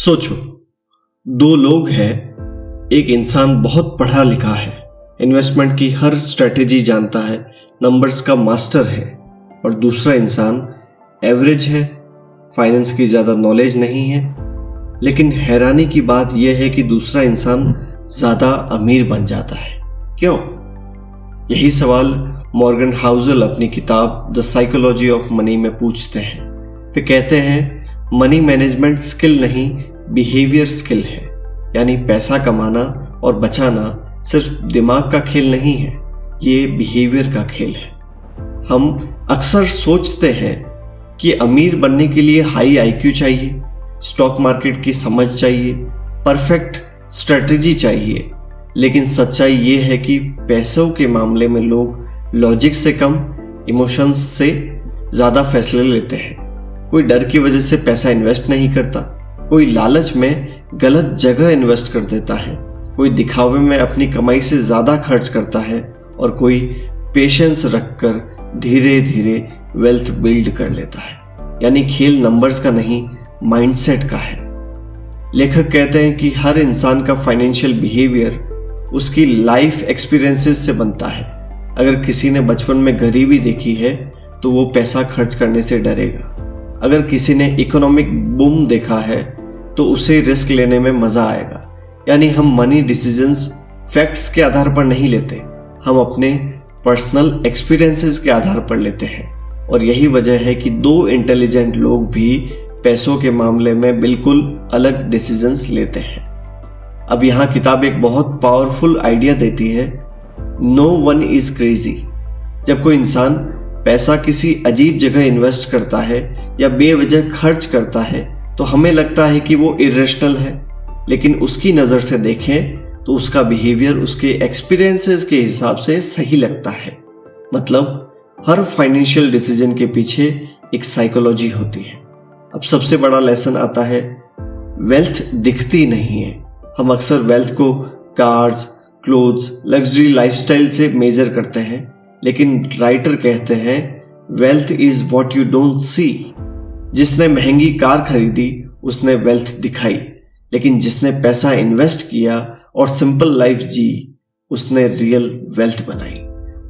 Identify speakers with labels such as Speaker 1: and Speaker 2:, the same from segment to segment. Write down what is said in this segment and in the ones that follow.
Speaker 1: सोचो, दो लोग हैं। एक इंसान बहुत पढ़ा लिखा है, इन्वेस्टमेंट की हर स्ट्रेटेजी जानता है, नंबर्स का मास्टर है। और दूसरा इंसान एवरेज है, फाइनेंस की ज़्यादा नॉलेज नहीं है। लेकिन हैरानी की बात यह है कि दूसरा इंसान ज़्यादा अमीर बन जाता है। क्यों? यही सवाल मॉर्गन हाउसल अपनी किताब द साइकोलॉजी ऑफ मनी में पूछते हैं। वे कहते हैं मनी मैनेजमेंट स्किल नहीं, बिहेवियर स्किल है। यानी पैसा कमाना और बचाना सिर्फ दिमाग का खेल नहीं है, ये बिहेवियर का खेल है। हम अक्सर सोचते हैं कि अमीर बनने के लिए हाई आईक्यू चाहिए, स्टॉक मार्केट की समझ चाहिए, परफेक्ट स्ट्रेटजी चाहिए। लेकिन सच्चाई ये है कि पैसों के मामले में लोग लॉजिक से कम इमोशंस से ज़्यादा फैसले लेते हैं। कोई डर की वजह से पैसा इन्वेस्ट नहीं करता, कोई लालच में गलत जगह इन्वेस्ट कर देता है, कोई दिखावे में अपनी कमाई से ज़्यादा खर्च करता है और कोई पेशेंस रखकर धीरे धीरे वेल्थ बिल्ड कर लेता है। यानी खेल नंबर्स का नहीं, माइंडसेट का है। लेखक कहते हैं कि हर इंसान का फाइनेंशियल बिहेवियर उसकी लाइफ एक्सपीरियंसेस से बनता है। अगर किसी ने बचपन में गरीबी देखी है तो वो पैसा खर्च करने से डरेगा। अगर किसी ने इकोनॉमिक बूम देखा है तो उसे रिस्क लेने में मजा आएगा। यानी हम मनी डिसीजंस फैक्ट्स के आधार पर नहीं लेते, हम अपने पर्सनल एक्सपीरियंसेस के आधार पर लेते हैं। और यही वजह है कि दो इंटेलिजेंट लोग भी पैसों के मामले में बिल्कुल अलग डिसीजंस लेते हैं। अब यहाँ किताब एक बहुत पावरफुल आइडिया देती है, नो वन इज क्रेजी। जब कोई इंसान पैसा किसी अजीब जगह इन्वेस्ट करता है या बेवजह खर्च करता है तो हमें लगता है कि वो इरेशनल है। लेकिन उसकी नज़र से देखें तो उसका बिहेवियर उसके एक्सपीरियंसेस के हिसाब से सही लगता है। मतलब हर फाइनेंशियल डिसीजन के पीछे एक साइकोलॉजी होती है। अब सबसे बड़ा लेसन आता है, वेल्थ दिखती नहीं है। हम अक्सर वेल्थ को कार्स, क्लोथ्स, लग्जरी लाइफस्टाइल से मेजर करते हैं। लेकिन राइटर कहते हैं wealth is what you don't see. जिसने महंगी कार खरीदी उसने वेल्थ दिखाई, लेकिन जिसने पैसा इन्वेस्ट किया और सिंपल लाइफ जी उसने रियल वेल्थ बनाई।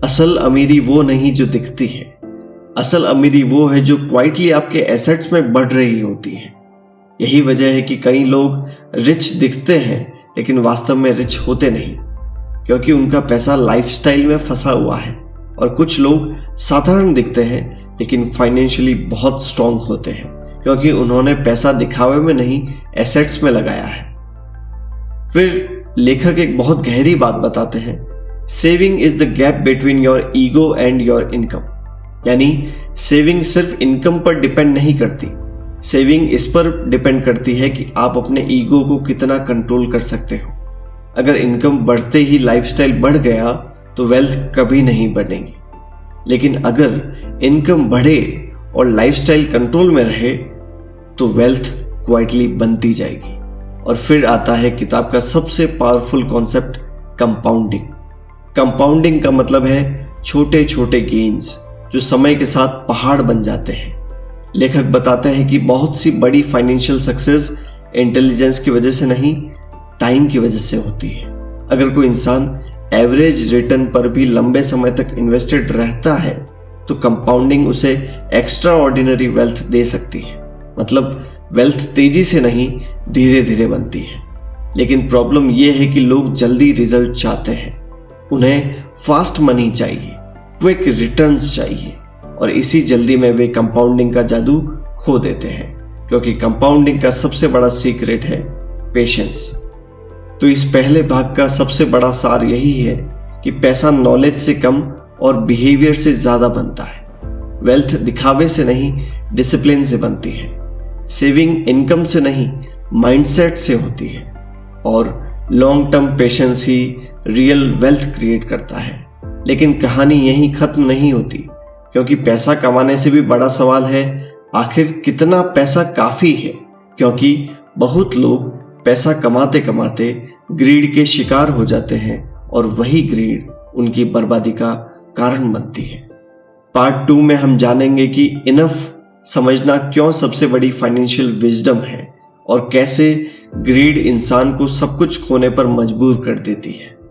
Speaker 1: असल अमीरी वो नहीं जो दिखती है, असल अमीरी वो है जो क्वाइटली आपके एसेट्स में बढ़ रही होती है। यही वजह है कि कई लोग रिच दिखते हैं लेकिन वास्तव में रिच होते नहीं, क्योंकि उनका पैसा लाइफस्टाइल में फंसा हुआ है। और कुछ लोग साधारण दिखते हैं लेकिन फाइनेंशियली बहुत स्ट्रांग होते हैं, क्योंकि उन्होंने पैसा दिखावे में नहीं, एसेट्स में लगाया है। फिर लेखक एक बहुत गहरी बात बताते हैं, saving is the gap between your ego and your income. यानी सेविंग सिर्फ इनकम पर डिपेंड नहीं करती, सेविंग इस पर डिपेंड करती है कि आप अपने ईगो को कितना कंट्रोल कर सकते हो। अगर इनकम बढ़ते ही लाइफस्टाइल बढ़ गया तो वेल्थ कभी नहीं बढ़ेगी। लेकिन अगर इनकम बढ़े और लाइफस्टाइल कंट्रोल में रहे तो वेल्थ क्वाइटली बनती जाएगी। और फिर आता है किताब का सबसे पावरफुल कॉन्सेप्ट, कंपाउंडिंग। कंपाउंडिंग का मतलब है छोटे छोटे गेन्स जो समय के साथ पहाड़ बन जाते हैं। लेखक बताते हैं कि बहुत सी बड़ी फाइनेंशियल सक्सेस इंटेलिजेंस की वजह से नहीं, टाइम की वजह से होती है। अगर कोई इंसान एवरेज रिटर्न पर भी लंबे समय तक इन्वेस्टेड रहता है तो कंपाउंडिंग उसे एक्स्ट्रा ऑर्डिनरी वेल्थ दे सकती है। मतलब वेल्थ तेजी से नहीं, धीरे धीरे बनती है। लेकिन प्रॉब्लम यह है कि लोग जल्दी रिजल्ट चाहते हैं, उन्हें फास्ट मनी चाहिए, क्विक रिटर्न्स चाहिए, और इसी जल्दी में वे कंपाउंडिंग का जादू खो देते हैं। क्योंकि कंपाउंडिंग का सबसे बड़ा सीक्रेट है पेशेंस। तो इस पहले भाग का सबसे बड़ा सार यही है कि पैसा नॉलेज से कम और बिहेवियर से ज़्यादा बनता है। वेल्थ दिखावे से नहीं, डिसिप्लिन से बनती है। सेविंग इनकम से नहीं, माइंडसेट से होती है। और लॉन्ग टर्म पेशेंस ही रियल वेल्थ क्रिएट करता है। लेकिन कहानी यहीं खत्म नहीं होती, क्योंकि पैसा कमाने से भी बड़ा सवाल है, आखिर कितना पैसा काफ़ी है। क्योंकि बहुत लोग पैसा कमाते कमाते ग्रीड के शिकार हो जाते हैं और वही ग्रीड उनकी बर्बादी का कारण बनती है। पार्ट 2 में हम जानेंगे कि इनफ समझना क्यों सबसे बड़ी फाइनेंशियल विजडम है और कैसे ग्रीड इंसान को सब कुछ खोने पर मजबूर कर देती है।